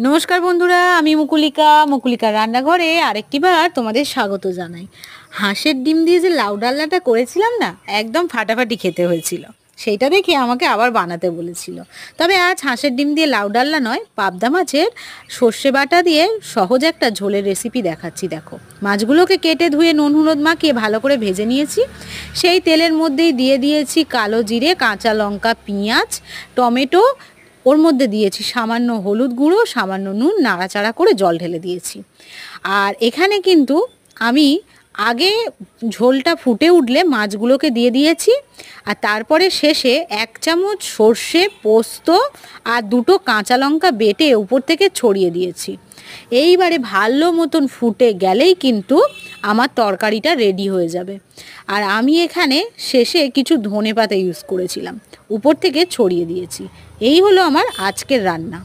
নমস্কার বন্ধুরা, আমি মুকুলিকা রান্নাঘরে আরেকটিবার তোমাদের স্বাগত জানাই। হাঁসের ডিম দিয়ে যে লাউ ডালনাটা করেছিলাম না, একদম ফাটাফাটি খেতে হয়েছিল। সেইটা দেখে আমাকে আবার বানাতে বলেছিল। তবে আজ হাঁসের ডিম দিয়ে লাউ ডালনা নয়, পাবদা মাছের সর্ষে বাটা দিয়ে সহজ একটা ঝোলের রেসিপি দেখাচ্ছি। দেখো, মাছগুলোকে কেটে ধুয়ে নুন হলুদ মাখিয়ে ভালো করে ভেজে নিয়েছি। সেই তেলের মধ্যেই দিয়ে দিয়েছি কালো জিরে, কাঁচা লঙ্কা, পেঁয়াজ, টমেটো। ওর মধ্যে দিয়েছি সামান্য হলুদ গুঁড়ো, সামান্য নুন, নাড়াচাড়া করে জল ঢেলে দিয়েছি। আর এখানে কিন্তু আমি আগে ঝোলটা ফুটে উঠলে মাছগুলোকে দিয়ে দিয়েছি। আর তারপরে শেষে 1 চামচ সর্ষে পোস্ত আর 2টো কাঁচা লঙ্কা বেটে উপর থেকে ছড়িয়ে দিয়েছি। এইবারে ভালো মতন ফুটে গেলেই কিন্তু আমার তরকারিটা রেডি হয়ে যাবে। আর আমি এখানে শেষে কিছু ধনেপাতা ইউজ করেছিলাম, উপর থেকে ছড়িয়ে দিয়েছি। এই হলো আমার আজকের রান্না।